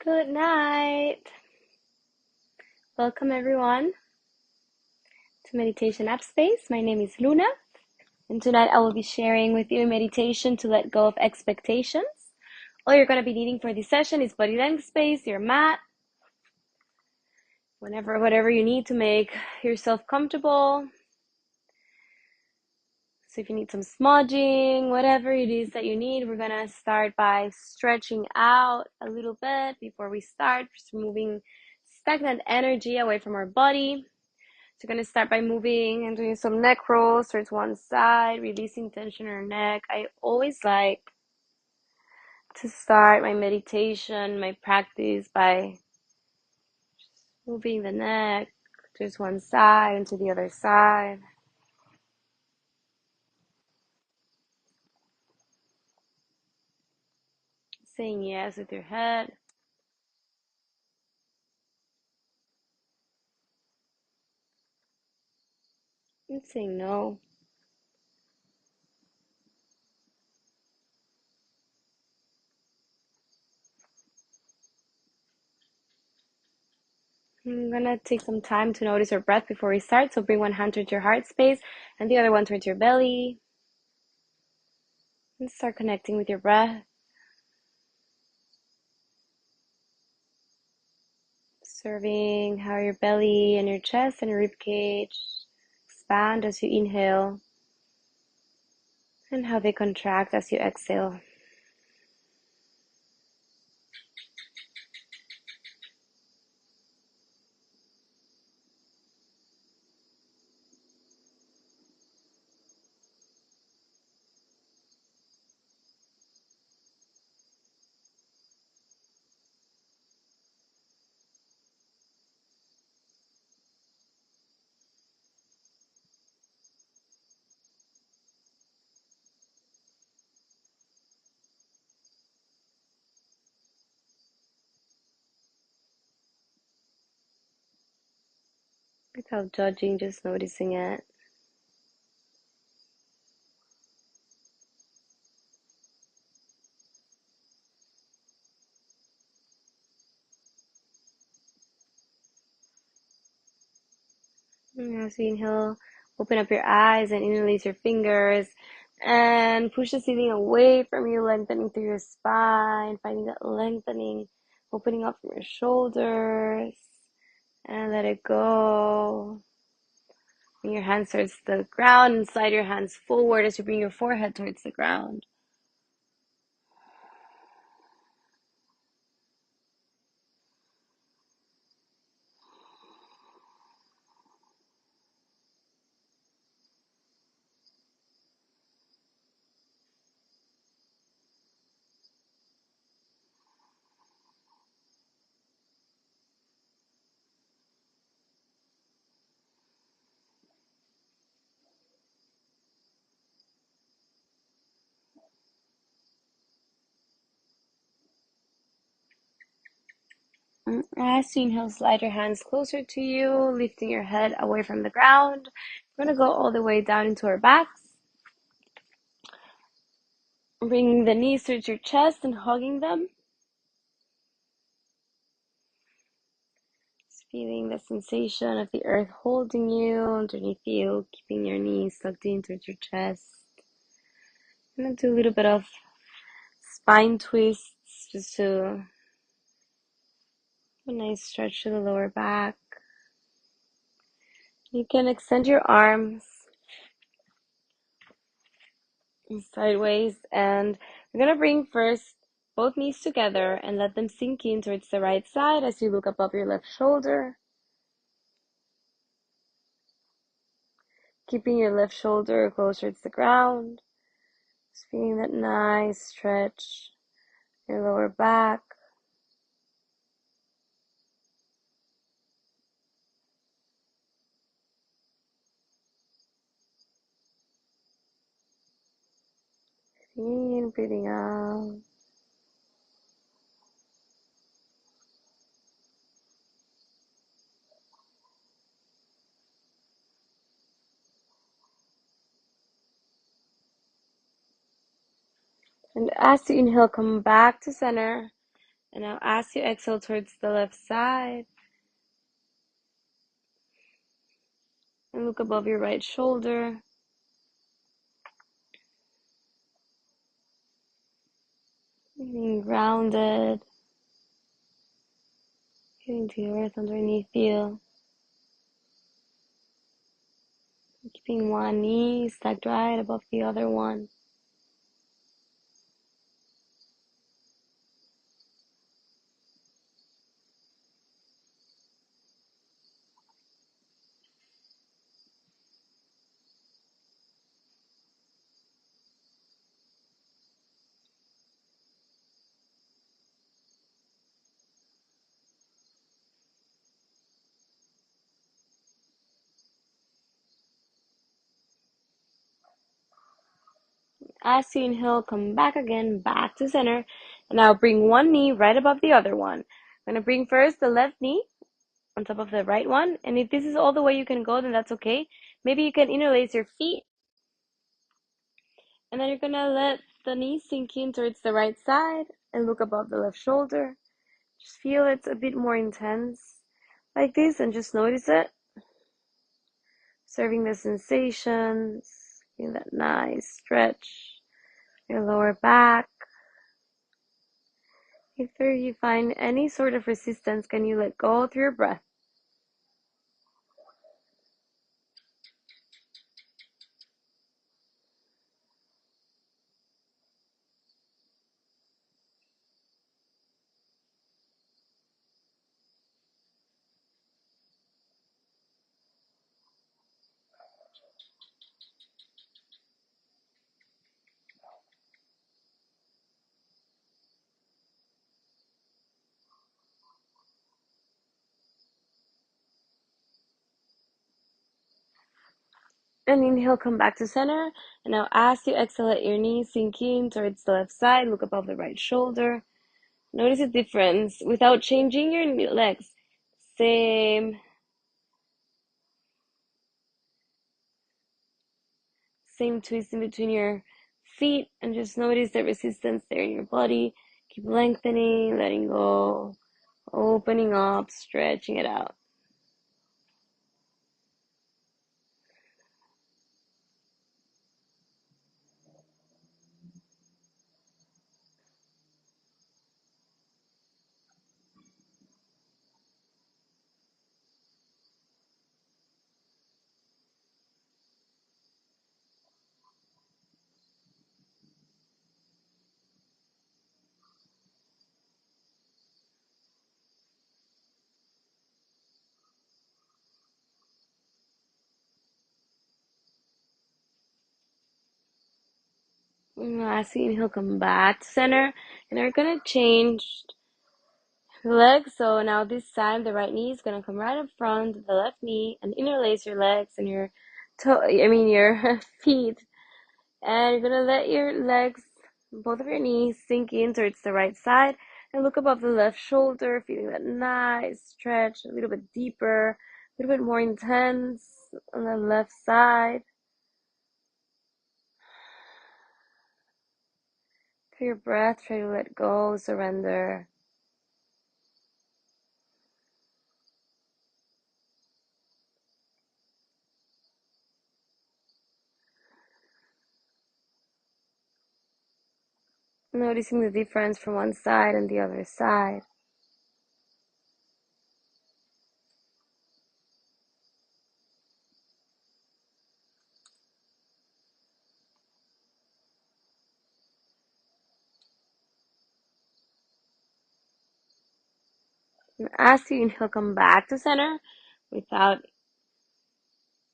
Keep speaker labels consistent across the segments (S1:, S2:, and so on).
S1: Good night. Welcome everyone to Meditation App Space. My name is Luna, and tonight I will be sharing with you a meditation to let go of expectations. All you're going to be needing for this session is body length space, your mat, whatever you need to make yourself comfortable. So if you need some smudging, whatever it is that you need, we're going to start by stretching out a little bit before we start, just removing stagnant energy away from our body. So you're going to start by moving and doing some neck rolls towards one side, releasing tension in our neck. I always like to start my meditation, my practice by moving the neck towards one side and to the other side. Saying yes with your head. And saying no. I'm going to take some time to notice your breath before we start. So bring one hand towards your heart space and the other one towards your belly. And start connecting with your breath. Observing how your belly and your chest and your rib cage expand as you inhale and how they contract as you exhale. Without judging, just noticing it. And as you inhale, open up your eyes and interlace your fingers and push the ceiling away from you, lengthening through your spine, finding that lengthening, opening up from your shoulders, and let it go. Bring your hands towards the ground and slide your hands forward as you bring your forehead towards the ground. As you inhale, slide your hands closer to you, lifting your head away from the ground. We're going to go all the way down into our backs. Bringing the knees towards your chest and hugging them. Just feeling the sensation of the earth holding you underneath you, keeping your knees tucked in towards your chest. I'm going to do a little bit of spine twists just to a nice stretch to the lower back. You can extend your arms sideways, and we're going to bring first both knees together and let them sink in towards the right side as you look above your left shoulder. Keeping your left shoulder closer to the ground. Just feeling that nice stretch in your lower back. In, breathing out. And as you inhale, come back to center. And now as you exhale towards the left side, and look above your right shoulder. Being grounded, getting to the earth underneath you. Keeping one knee stacked right above the other one. As you inhale, come back again, back to center. And now bring one knee right above the other one. I'm going to bring first the left knee on top of the right one. And if this is all the way you can go, then that's okay. Maybe you can interlace your feet. And then you're going to let the knee sink in towards the right side and look above the left shoulder. Just feel it's a bit more intense like this and just notice it. Observing the sensations, feeling that nice stretch, your lower back. If you find any sort of resistance, can you let go through your breath? And inhale, come back to center. And now as you exhale, let your knees sink in towards the left side. Look above the right shoulder. Notice the difference without changing your legs. Same twist in between your feet, and just notice the resistance there in your body. Keep lengthening, letting go, opening up, stretching it out. As you inhale, come back to center, and we're gonna change the legs. So now this time, the right knee is gonna come right up front, the left knee, and interlace your legs and your your feet. And you're gonna let your legs, both of your knees, sink in towards the right side and look above the left shoulder, feeling that nice stretch, a little bit deeper, a little bit more intense on the left side. Through your breath, try to let go, surrender. Noticing the difference from one side and the other side. And as you inhale, come back to center without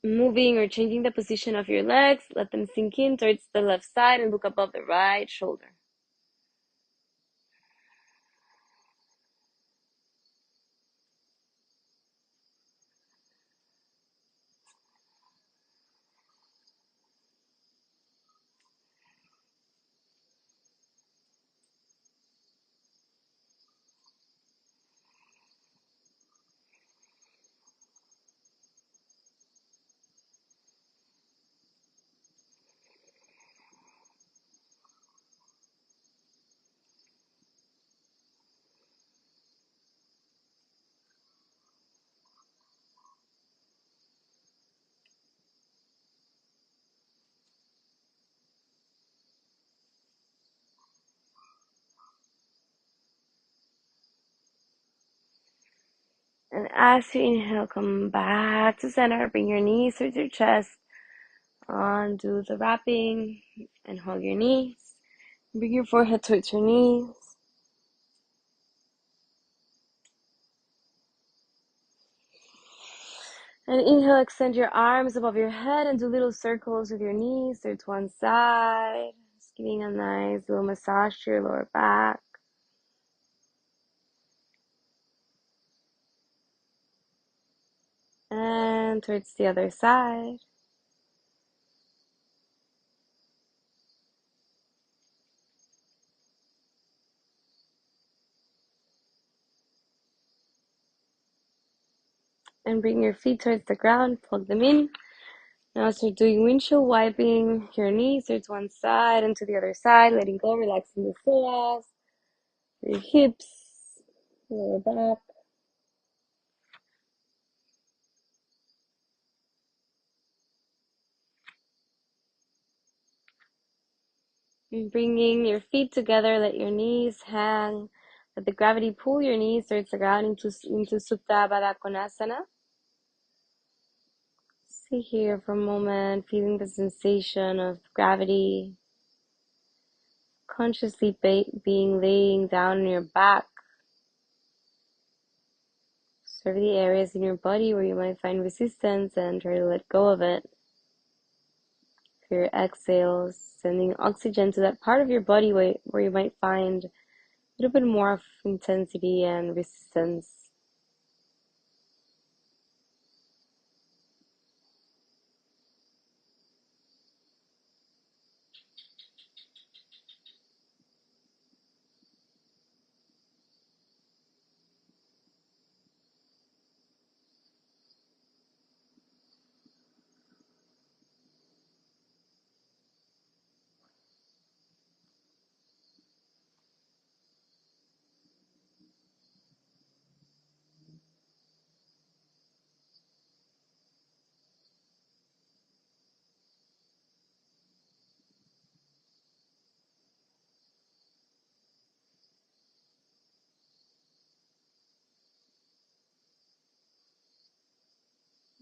S1: moving or changing the position of your legs. Let them sink in towards the left side and look above the right shoulder. And as you inhale, come back to center. Bring your knees towards your chest. Undo the wrapping and hug your knees. Bring your forehead towards your knees. And inhale, extend your arms above your head and do little circles with your knees towards one side. Just giving a nice little massage to your lower back. And towards the other side. And bring your feet towards the ground, plug them in. Now start doing windshield wiping your knees towards one side and to the other side, letting go, relaxing the psoas, your hips, lower back. And bringing your feet together, let your knees hang. Let the gravity pull your knees towards the ground into Supta Baddha Konasana. Stay here for a moment, feeling the sensation of gravity. Consciously being laying down on your back. Observe the areas in your body where you might find resistance and try to let go of it. For your exhales, sending oxygen to that part of your body where you might find a little bit more of intensity and resistance.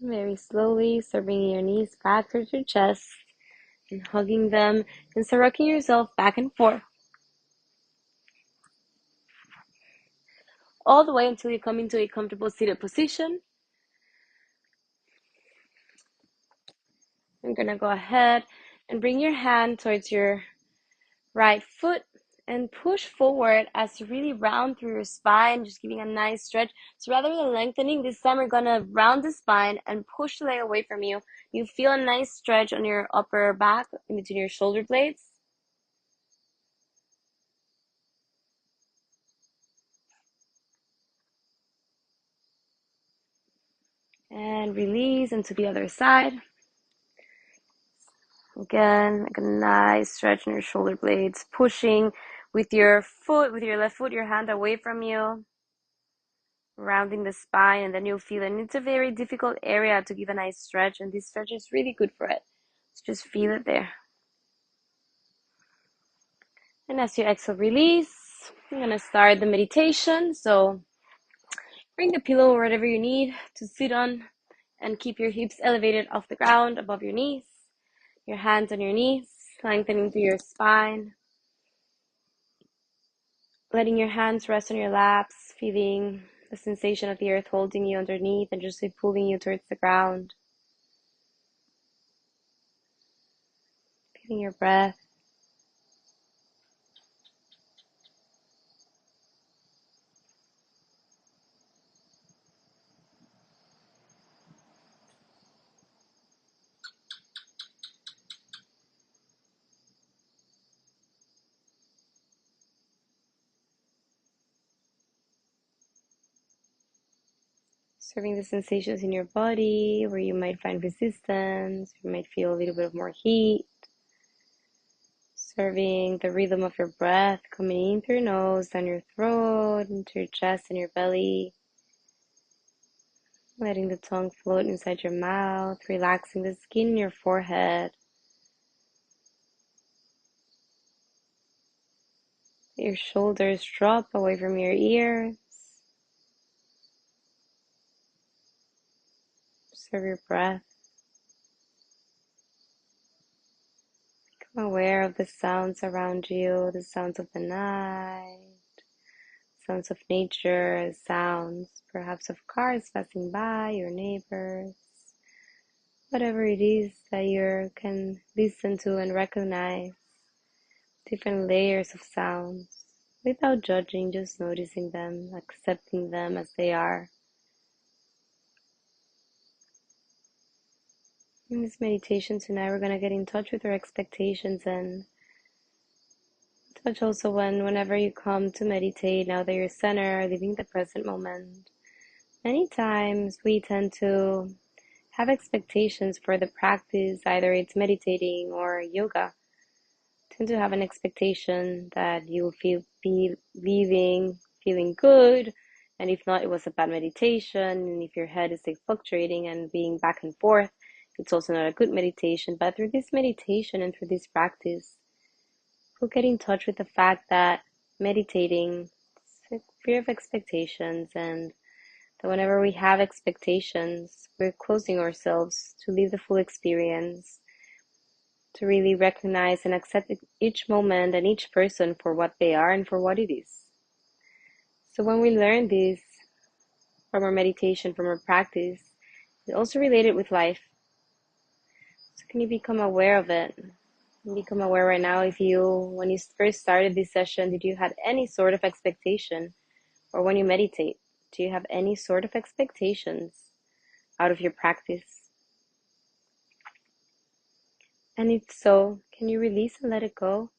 S1: Very slowly, start bringing your knees back towards your chest and hugging them, and start rocking yourself back and forth all the way until you come into a comfortable seated position. I'm gonna go ahead and bring your hand towards your right foot and push forward as you really round through your spine, just giving a nice stretch. So rather than lengthening, this time we're gonna round the spine and push the leg away from you. You feel a nice stretch on your upper back in between your shoulder blades. And release into the other side. Again, like a nice stretch in your shoulder blades, pushing with your foot, with your left foot, your hand away from you, rounding the spine, and then you'll feel it. And it's a very difficult area to give a nice stretch, and this stretch is really good for it. So just feel it there. And as you exhale, release. I'm gonna start the meditation. So bring the pillow or whatever you need to sit on and keep your hips elevated off the ground above your knees. Your hands on your knees, lengthening through your spine. Letting your hands rest on your laps, feeling the sensation of the earth holding you underneath and just pulling you towards the ground. Feeling your breath. Observing the sensations in your body where you might find resistance, you might feel a little bit of more heat. Observing the rhythm of your breath coming in through your nose, down your throat, into your chest and your belly. Letting the tongue float inside your mouth, relaxing the skin in your forehead. Let your shoulders drop away from your ears. Observe your breath. Become aware of the sounds around you, the sounds of the night, sounds of nature, sounds perhaps of cars passing by, your neighbors, whatever it is that you can listen to and recognize, different layers of sounds without judging, just noticing them, accepting them as they are. In this meditation tonight, we're going to get in touch with our expectations and touch also whenever you come to meditate, now that you're centered, living the present moment. Many times we tend to have expectations for the practice, either it's meditating or yoga. Tend to have an expectation that you will be leaving feeling good, and if not, it was a bad meditation, and if your head is like fluctuating and being back and forth, it's also not a good meditation. But through this meditation and through this practice, we'll get in touch with the fact that meditating is free of expectations, and that whenever we have expectations, we're closing ourselves to live the full experience, to really recognize and accept each moment and each person for what they are and for what it is. So when we learn this from our meditation, from our practice, it's also related with life. So can you become aware of it? Become aware right now if when you first started this session, did you have any sort of expectation? Or when you meditate, do you have any sort of expectations out of your practice? And if so, can you release and let it go?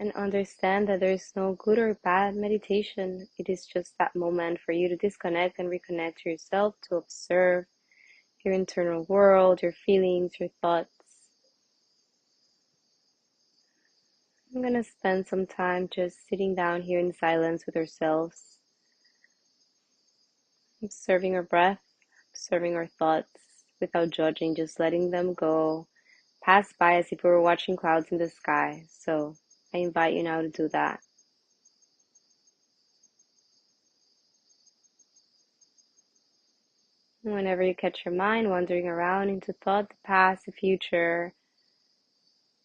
S1: And understand that there is no good or bad meditation. It is just that moment for you to disconnect and reconnect to yourself, to observe your internal world, your feelings, your thoughts. I'm going to spend some time just sitting down here in silence with ourselves, observing our breath, observing our thoughts without judging, just letting them go, pass by as if we were watching clouds in the sky. So I invite you now to do that. Whenever you catch your mind wandering around into thought, the past, the future,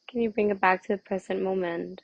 S1: can you bring it back to the present moment?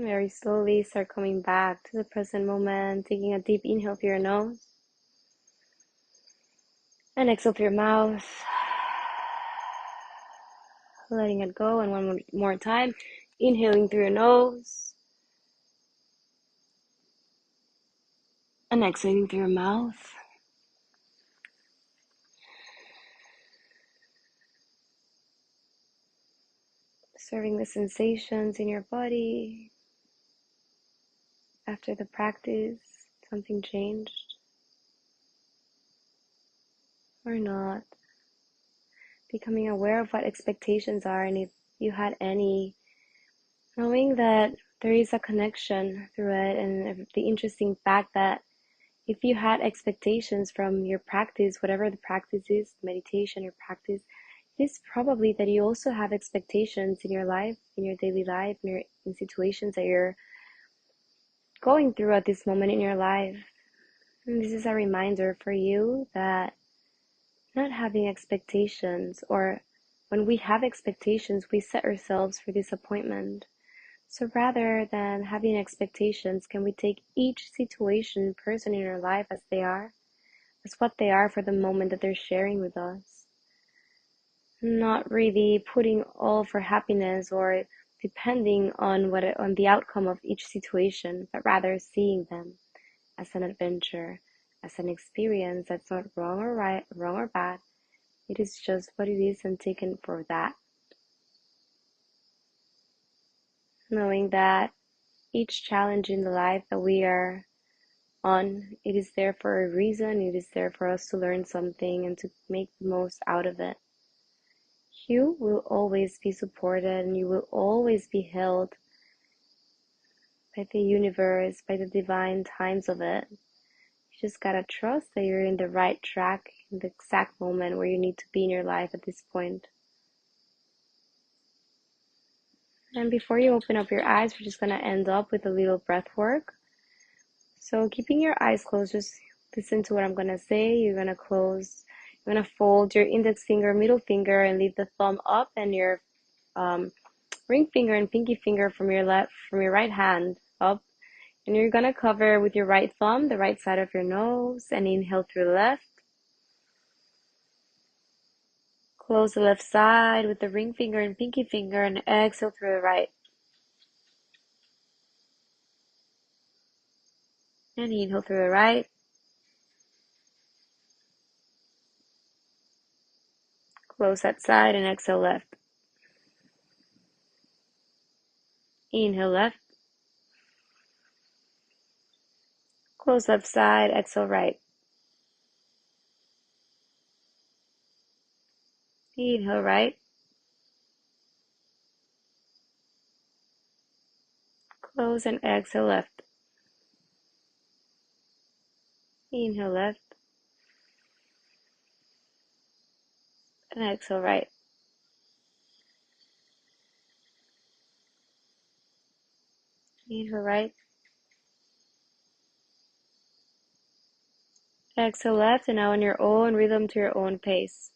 S1: Very slowly start coming back to the present moment, taking a deep inhale through your nose and exhale through your mouth, letting it go. And one more time, inhaling through your nose and exhaling through your mouth. Observing the sensations in your body. After the practice, something changed or not. Becoming aware of what expectations are, and if you had any, knowing that there is a connection through it, and the interesting fact that if you had expectations from your practice, whatever the practice is, meditation, your practice, it is probably that you also have expectations in your life, in your daily life, in situations that you're going through at this moment in your life. And this is a reminder for you that not having expectations, or when we have expectations, we set ourselves for disappointment. So rather than having expectations, can we take each situation, person in our life as they are, as what they are for the moment that they're sharing with us? Not really putting all for happiness or depending on on the outcome of each situation, but rather seeing them as an adventure, as an experience that's not wrong or right, wrong or bad. It is just what it is and taken for that. Knowing that each challenge in the life that we are on, it is there for a reason. It is there for us to learn something and to make the most out of it. You will always be supported, and you will always be held by the universe, by the divine times of it. You just gotta trust that you're in the right track, in the exact moment where you need to be in your life at this point. And before you open up your eyes, we're just going to end up with a little breath work. So keeping your eyes closed, just listen to what I'm going to say. You're going to fold your index finger, middle finger, and leave the thumb up, and your ring finger and pinky finger from your right hand up. And you're going to cover with your right thumb the right side of your nose, and inhale through the left. Close the left side with the ring finger and pinky finger, and exhale through the right. And inhale through the right. Close that side and exhale left. Inhale left. Close left side, exhale right. Inhale right. Close and exhale left. Inhale left. And exhale right. Inhale right. Exhale left, and now in your own rhythm, to your own pace.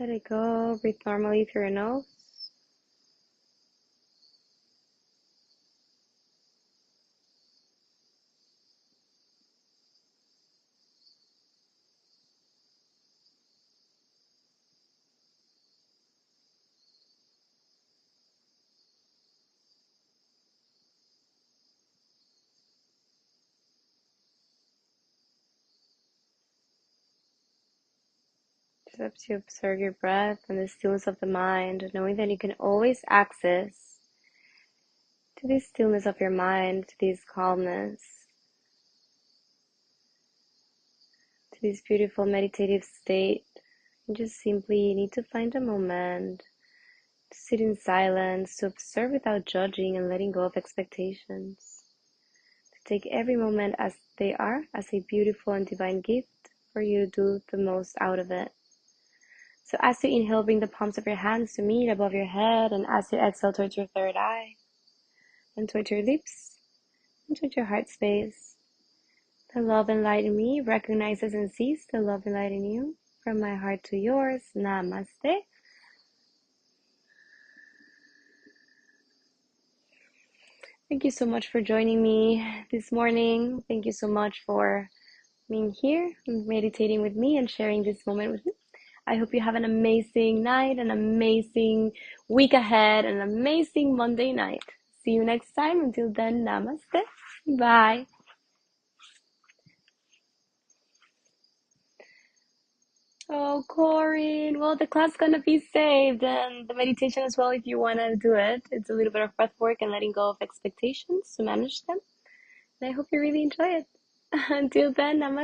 S1: Let it go. Breathe normally through your nose. Just up to observe your breath and the stillness of the mind, knowing that you can always access to this stillness of your mind, to this calmness, to this beautiful meditative state. You just simply need to find a moment to sit in silence, to observe without judging and letting go of expectations. To take every moment as they are, as a beautiful and divine gift for you to do the most out of it. So as you inhale, bring the palms of your hands to meet above your head, and as you exhale towards your third eye, and towards your lips, and towards your heart space. The love and light in me recognizes and sees the love and light in you. From my heart to yours, namaste. Thank you so much for joining me this morning. Thank you so much for being here and meditating with me and sharing this moment with me. I hope you have an amazing night, an amazing week ahead, an amazing Monday night. See you next time. Until then, namaste. Bye. Oh, Corinne. Well, the class is gonna be saved and the meditation as well if you wanna do it. It's a little bit of breath work and letting go of expectations to manage them. And I hope you really enjoy it. Until then, namaste.